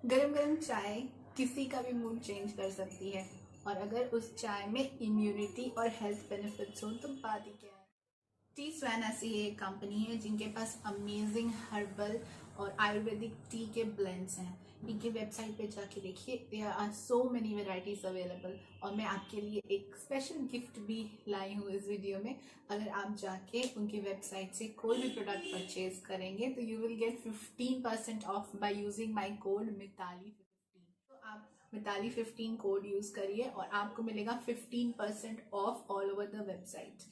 गरम गरम चाय किसी का भी मूड चेंज कर सकती है, और अगर उस चाय में इम्यूनिटी और हेल्थ बेनिफिट्स हो तो बात ही क्या है। टी स्वैन ऐसी एक कंपनी है जिनके पास अमेजिंग हर्बल और आयुर्वेदिक टी के ब्लेंड्स हैं। इनकी वेबसाइट पे जाके देखिए, there are so many varieties available. और मैं आपके लिए एक स्पेशल गिफ्ट भी लाई हूँ इस वीडियो में। अगर आप जाके उनकी वेबसाइट से कोई भी प्रोडक्ट परचेज करेंगे तो you will get 15% off by using my code मिताली15। तो आप मिताली15 कोड यूज करिए और आपको मिलेगा 15% of all over the website.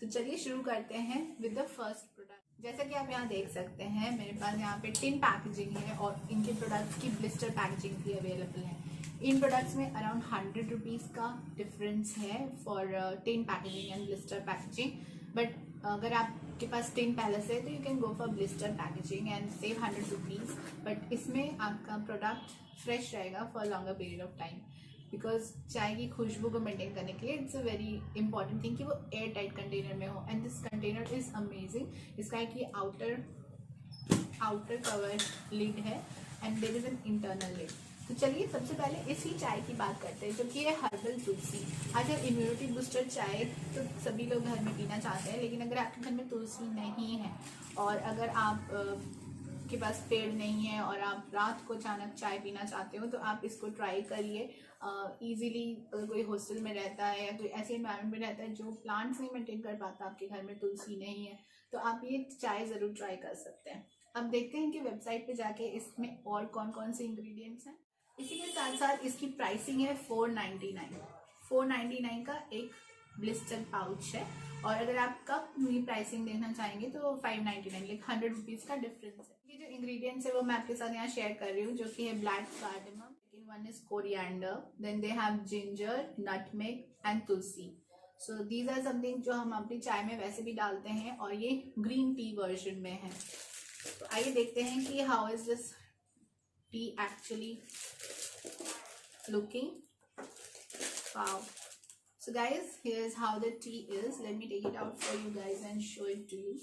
तो चलिए शुरू करते हैं विद द फर्स्ट प्रोडक्ट। जैसा कि आप यहाँ देख सकते हैं, मेरे पास यहाँ पे टिन पैकेजिंग है और इनके प्रोडक्ट्स की ब्लिस्टर पैकेजिंग भी अवेलेबल है। इन प्रोडक्ट्स में अराउंड 100 रुपीज़ का डिफरेंस है for tin packaging and blister packaging. But अगर आपके पास टिन पहले से है तो you can go for blister packaging and save 100 rupees. But इसमें आपका प्रोडक्ट फ्रेश रहेगा for longer period of time, because चाय की खुशबू को मेंटेन करने के लिए it's a very important thing कि वो एयर टाइट कंटेनर में हो। And this container is amazing. इसका एक ये आउटर कवर लिड है and there is an internal lid. तो चलिए सबसे पहले इसी चाय की बात करते हैं, जो कि है हर्बल तुलसी। आज इम्यूनिटी बूस्टर चाय तो सभी लोग घर में पीना चाहते हैं, लेकिन अगर आपके घर में तुलसी नहीं है और अगर आप के पास पेड़ नहीं है और आप रात को अचानक चाय पीना चाहते हो तो आप इसको ट्राई करिए। इजीली अगर कोई हॉस्टल में रहता है या कोई ऐसे एनवायरनमेंट में रहता है जो प्लांट्स नहीं मेंटेन कर पाता, आपके घर में तुलसी नहीं है, तो आप ये चाय ज़रूर ट्राई कर सकते हैं। अब देखते हैं कि वेबसाइट पे जाके इसमें और कौन कौन से इंग्रेडिएंट्स हैं। इसी के साथ साथ इसकी प्राइसिंग है 499 का एक ब्लिस्टर पाउच है। और अगर आप कप में प्राइसिंग देखना चाहेंगे तो 599, लाइक 100 रुपीज़ का डिफरेंस है। ये जो इंग्रेडिएंट्स है वो मैं आपके साथ यहाँ शेयर कर रही हूँ, जो कि है black cardamom, second one is coriander, then they have ginger, nutmeg and tulsi. So these are something जो हम अपनी चाय में वैसे भी डालते हैं और ये ग्रीन टी वर्जन में है। तो आइए देखते हैं कि how is this T actually looking. Wow. So guys, here's how the tea is. Let me take it out for you guys and show it to you.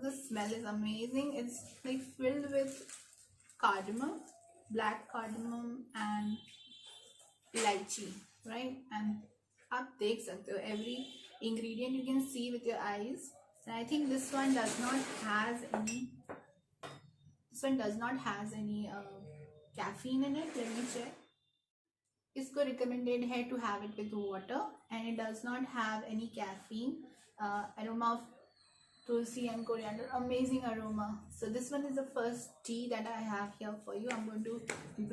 The smell is amazing. It's like filled with cardamom, black cardamom and lychee, right? And आप देख सकते हो every ingredient you can see with your eyes. And I think this one does not has any caffeine in it. Let me check. इसको recommended है to have it with water and it does not have any caffeine. Aroma of tulsi and coriander, amazing aroma. So this one is the first tea that I have here for you. I'm going to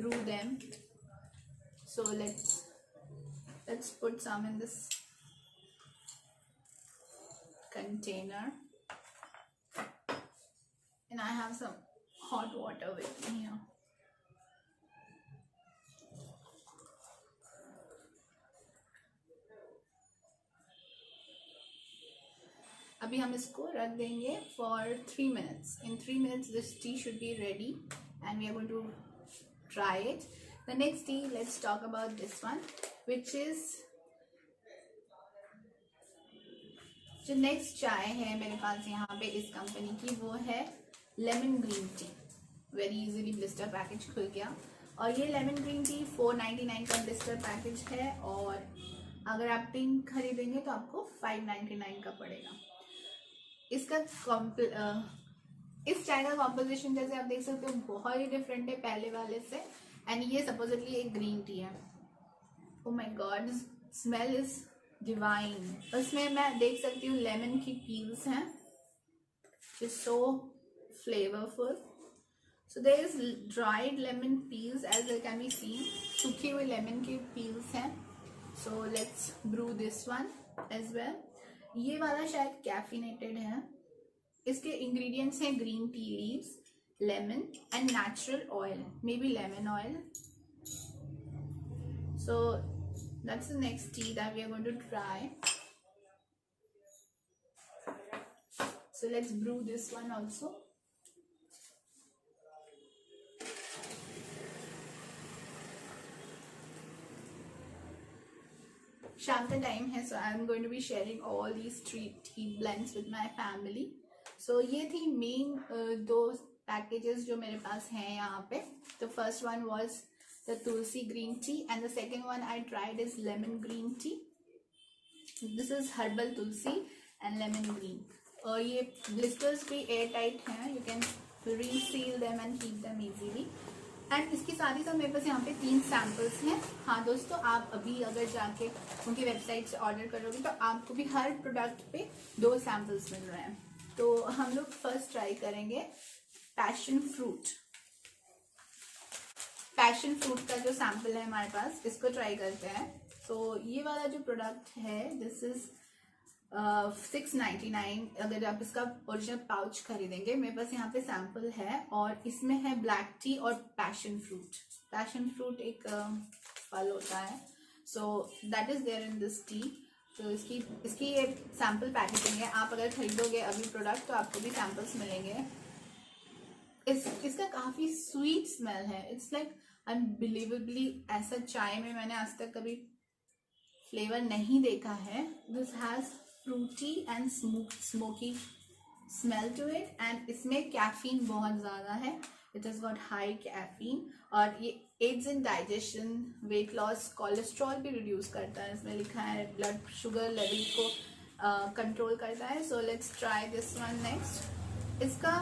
brew them. So let's put some in this container, and I have some hot water with me here. अभी हम इसको रख देंगे for 3 minutes. In 3 minutes this tea should be ready and we are going to try it. The next tea, let's talk about this one, which is जो next चाय है मेरे पास यहाँ पे इस कंपनी की, वो है lemon green T. Very easily blister package खुल गया और ये लेमन ग्रीन टी 499 का ब्लिस्टर पैकेज है और अगर आप टिन खरीदेंगे तो आपको 599 का पड़ेगा। इसका इस चाय का कॉम्पोजिशन जैसे आप देख सकते हो बहुत ही डिफरेंट है पहले वाले से। एंड ये सपोजिटली एक ग्रीन टी है। Oh my God, smell is divine. उसमें मैं देख सकती हूँ लेमन की पील्स हैं, so flavourful. So there is dried lemon peels as you can be seen, सूखी हुई लेमन की पील्स हैं। So let's brew this one as well. ये वाला शायद कैफिनेटेड है। इसके इंग्रेडिएंट्स हैं green tea leaves, lemon and natural oil, may be lemon oil. So that's the next tea that we are going to try. So let's brew this one also. शाम का time है, so I'm going to be sharing all these tea blends with my family. So ये थी main दो packages जो मेरे पास हैं यहाँ पे. तो first one was the tulsi green tea and the second one I tried is lemon green tea. This is herbal tulsi and lemon green. और ये ब्लिस्टर्स भी एयर टाइट हैं, you can reseal them and keep them easily. And इसके साथ ही साथ मेरे पास यहाँ पे 3 सैम्पल्स हैं. हाँ दोस्तों, आप अभी अगर जाके उनकी वेबसाइट से ऑर्डर करोगे तो आपको भी हर प्रोडक्ट पे 2 सैम्पल्स मिल रहे हैं. तो हम लोग फर्स्ट ट्राई करेंगे पैशन फ्रूट. पैशन फ्रूट का जो सैम्पल है हमारे पास, इसको ट्राई करते हैं. तो ये वाला जो प्रोडक्ट है, दिस इज 699. अगर आप इसका ओरिजिनल पाउच खरीदेंगे, मेरे पास यहाँ पे सैंपल है और इसमें है ब्लैक टी और पैशन फ्रूट. पैशन फ्रूट एक फल होता है, so that is there in this tea. तो इसकी ये सैंपल पैकेजिंग है. आप अगर खरीदोगे अभी प्रोडक्ट तो आपको भी सैंपल्स मिलेंगे. इसका काफी स्वीट स्मेल है. इट्स लाइक अनबिलीवेबली, ऐसा चाय में मैंने आज तक कभी फ्लेवर नहीं देखा है. This has fruity and smoky smell to it. And इसमें कैफीन बहुत ज़्यादा है. It has got high caffeine और ये adds in digestion, weight loss, cholesterol भी रिड्यूस करता है. इसमें लिखा है ब्लड शुगर लेवल को कंट्रोल करता है. So let's try this one next. इसका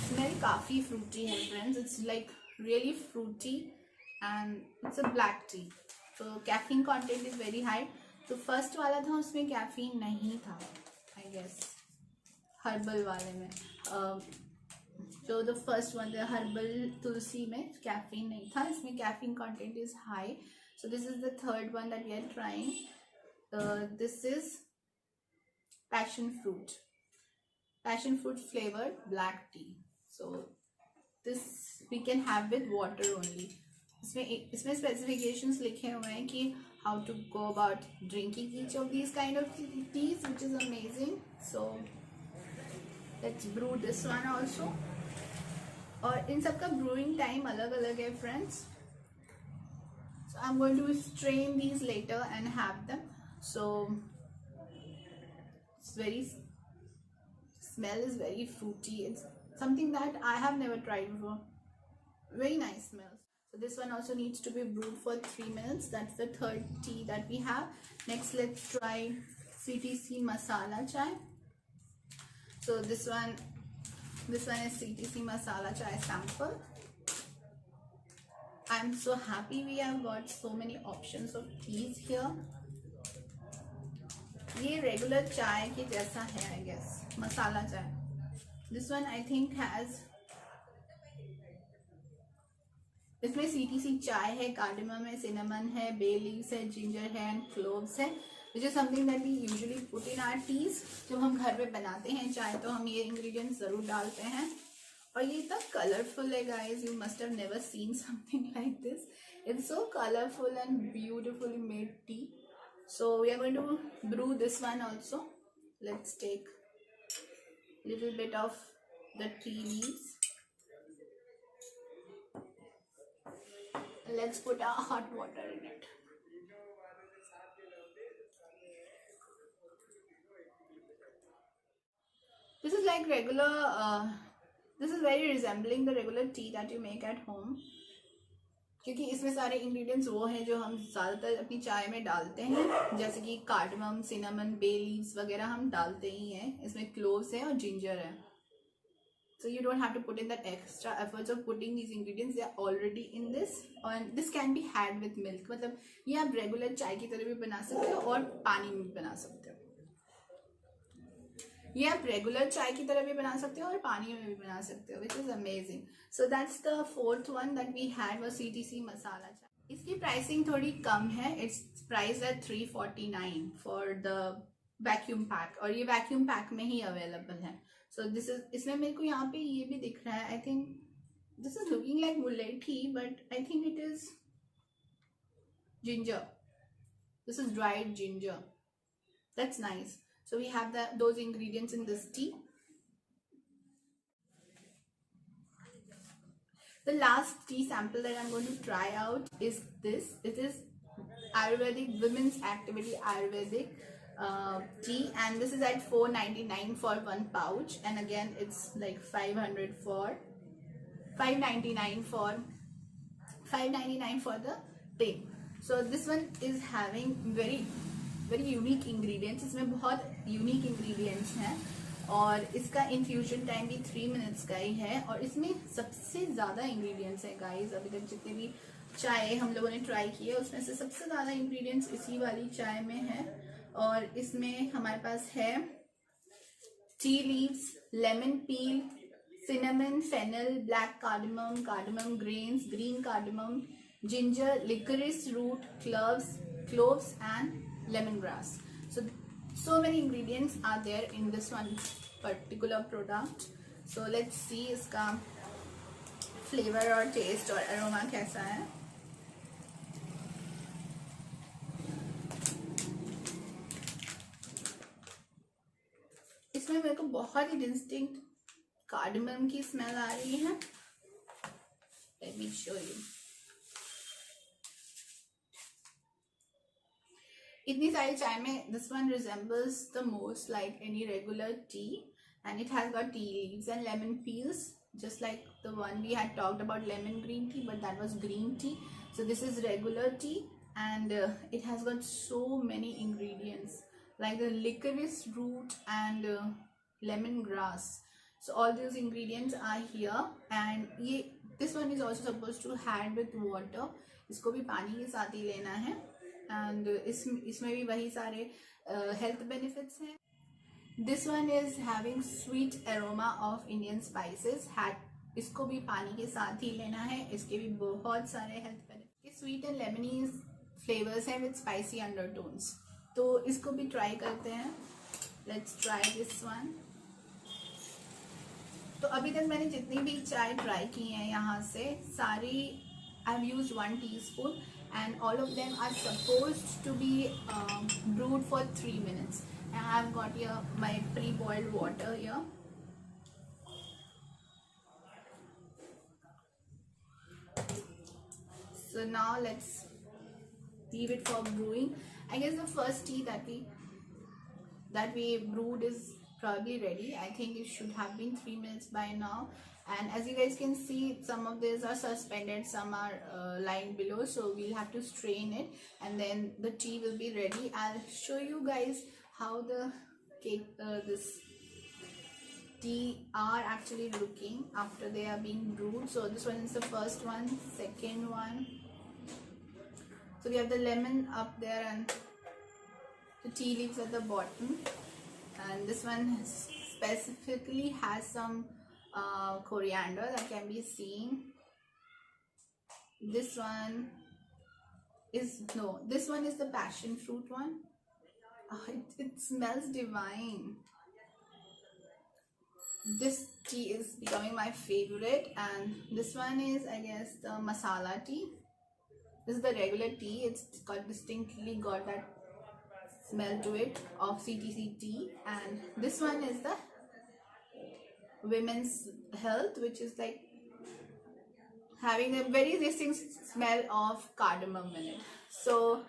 स्मेल काफ़ी फ्रूटी है friends. It's like really fruity and it's a black tea. तो caffeine content is very high. तो फर्स्ट वाला था, उसमें कैफीन नहीं था आई गेस. हर्बल वाले में जो the first one the herbal tulsi में कैफीन नहीं था. इसमें caffeine content is high. So this is the third one that we are trying. This is passion fruit flavoured black tea. So this we can have with water only. इसमें specifications लिखे हुए हैं कि how to go about drinking each of these kind of teas, which is amazing. So let's brew this one also. और इन सबका brewing time अलग अलग है friends. So I am going to strain these later and have them. So it's very smell is very fruity. It's something that I have never tried before. Very nice smell. So this one also needs to be brewed for 3 minutes. That's the third tea that we have. Next, let's try CTC masala chai. So this one is CTC masala chai sample. I'm so happy we have got so many options of teas here. ये regular चाय के जैसा है I guess, masala chai. This one I think has, इसमें CTC चाय है, cardamom है, cinnamon है, बे लीव्स है, जिंजर है एंड क्लोव्स है, which is something that we usually put in our teas. जब हम घर पे बनाते हैं चाय तो हम ये इंग्रेडिएंट्स जरूर डालते हैं. और ये इतना कलरफुल है guys, you must have never seen something like this. It's so colourful and beautifully made tea. So we are going to brew this one also. Let's take little bit of the tea leaves. Let's put our hot water in it. This is like regular, this is very resembling the regular tea that you make at home. क्योंकि इसमें सारे ingredients वो हैं जो हम ज़्यादातर अपनी चाय में डालते हैं, जैसे कि कार्डमम, सिनेमन, बे लीव्स वगैरह हम डालते ही हैं. इसमें क्लोव्स है और जिंजर है. So you don't have to put in that extra efforts of putting these ingredients, they are already in this. और this can be had with milk. मतलब ये आप रेगुलर चाय की तरह भी बना सकते हो और पानी में भी बना सकते हो. ये आप रेगुलर चाय की तरह भी बना सकते हो और पानी में भी बना सकते हो, which is amazing. So that's the fourth one that we had was CTC masala chai. इसकी प्राइसिंग थोड़ी कम है. It's price at 349 for the vacuum pack, और ये वैक्यूम पैक में ही अवेलेबल है. सो दिस इज, इसमें मेरे को यहाँ पे ये भी दिख रहा है, I think this is looking like mulethi but I think it is ginger. This is dried ginger. That's nice. So we have those ingredients in this tea. The last tea sample that I'm going to try out is this. It is Ayurvedic Women's Activity Ayurvedic tea, and this is at 4.99 for one pouch, and again it's like 599 for 599 for the tin. So this one is having very unique ingredients. इसमें बहुत unique ingredients हैं और इसका infusion time भी 3 minutes का ही है. और इसमें सबसे ज़्यादा इंग्रेडिएंट्स हैं गाइस. अभी तक जितने भी चाय हम लोगों ने ट्राई किए उसमें से सबसे ज़्यादा इंग्रेडिएंट्स इसी वाली चाय में है. और इसमें हमारे पास है T leaves, lemon peel, cinnamon, fennel, black cardamom, cardamom grains, green cardamom, ginger, licorice root, cloves and lemongrass. So many ingredients are there in this one particular product. So let's see इसका flavor और taste और aroma कैसा है. इसमें मेरे को बहुत ही distinct cardamom की स्मेल आ रही है. Let me show you. इतनी सारी चाय में this one resembles the most like any regular tea, and it has got tea leaves and lemon peels, just like the one we had talked about, lemon green tea, but that was green tea. So this is regular tea, and it has got so many ingredients like the licorice root and lemongrass. So all these ingredients are here, and this one is also supposed to had with water. इसको भी पानी के साथ ही लेना है, and इसमें भी वही सारे health benefits हैं. This one is having sweet aroma of Indian spices. इसको भी पानी के साथ ही लेना है. इसके भी बहुत सारे health benefits. Sweet and lemony flavors हैं with spicy undertones. तो इसको भी try करते हैं. Let's try this one. तो अभी तक मैंने जितनी भी चाय ट्राई की हैं यहाँ से सारी I have used 1 teaspoon, and all of them are supposed to be brewed for 3 minutes. And I have got here my pre-boiled water here. So now let's leave it for brewing. I guess the first tea that we brewed is probably ready. I think it should have been 3 minutes by now, and as you guys can see, some of these are suspended, some are lying below, so we'll have to strain it and then the tea will be ready. I'll show you guys how the cake this tea are actually looking after they are being brewed. So this one is the first one, second one. So we have the lemon up there and the tea leaves at the bottom. And this one specifically has some coriander that can be seen. This one is the passion fruit one. It smells divine. This tea is becoming my favorite, and this one is, I guess, the masala tea. This is the regular tea. It's distinctly got that smell to it of CTC tea. And this one is the women's health, which is like having a very distinct smell of cardamom in it. So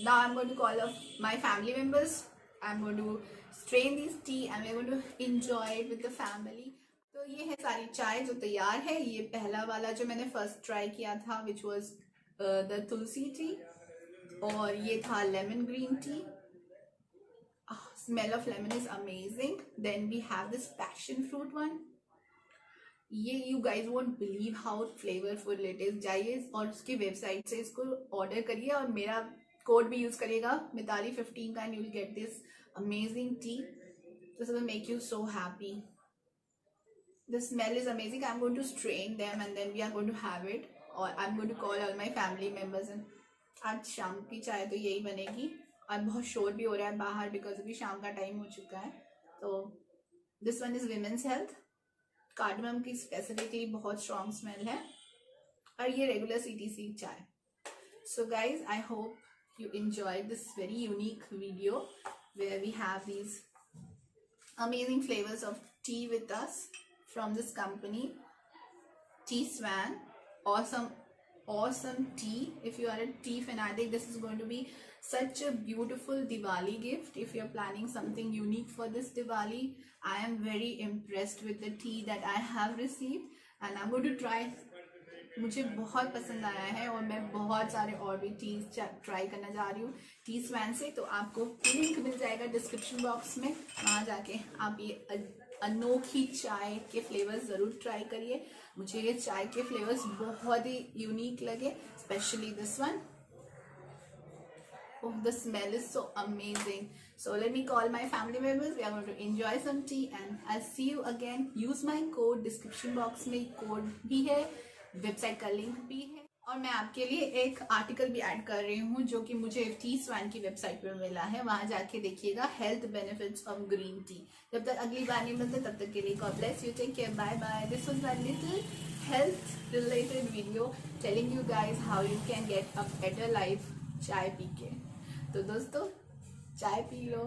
now I'm going to call up my family members. I'm going to strain this tea and we're going to enjoy it with the family. तो ये है सारी चाय जो तैयार है. ये पहला वाला जो मैंने फर्स्ट ट्राई किया था, which was the Tulsi T, और ये था lemon green T. Smell of lemon is amazing. Then we have this passion fruit one. ये you guys won't believe how flavorful it is. जाइए और उसकी वेबसाइट से इसको ऑर्डर करिए और मेरा कोड भी यूज करिएगा मिताली 15 का, and you'll get this amazing tea. This will make you so happy. The smell is amazing. I'm going to strain them and then we are going to have it, or I'm going to call all my family members. and आज शाम की चाय तो यही बनेगी. और बहुत शोर भी हो रहा है बाहर बिकॉज अभी शाम का टाइम हो चुका है. तो this one is women's health. Cardamom की स्पेसिफिकली बहुत स्ट्रॉन्ग स्मेल है, और ये रेगुलर CTC चाय. So guys, I hope you enjoy this very unique video where we have these amazing flavours of tea with us from this company, Tea Swan. awesome tea. If you are a tea fanatic, this is going to be such a beautiful Diwali gift. If you're planning something unique for this Diwali, I am very impressed with the tea that I have received and I'm going to try. मुझे बहुत पसंद आया है और मैं बहुत सारे और भी टीज ट्राई करना जा रही हूँ टी स्वैन से। तो आपको लिंक मिल जाएगा डिस्क्रिप्शन बॉक्स में, वहाँ जाके आप ये अनोखी चाय के फ्लेवर्स ज़रूर ट्राई करिए। मुझे ये चाय के फ्लेवर्स बहुत ही यूनिक लगे, specially this one. Oh, the smell is so amazing. So let me call my family members. We are going to enjoy some tea and I'll see you again. Use my code, description box में code भी है, website का link भी है और मैं आपके लिए एक आर्टिकल भी ऐड कर रही हूँ जो कि मुझे टी स्वैन की वेबसाइट पर मिला है। वहां जाके देखिएगा health benefits of green tea. जब तक अगली बार नहीं मिलते तब तक के लिए God bless you, take care, bye bye. This was a little health related video telling you guys how you can get a better life चाय पी के। तो दोस्तों चाय पी लो।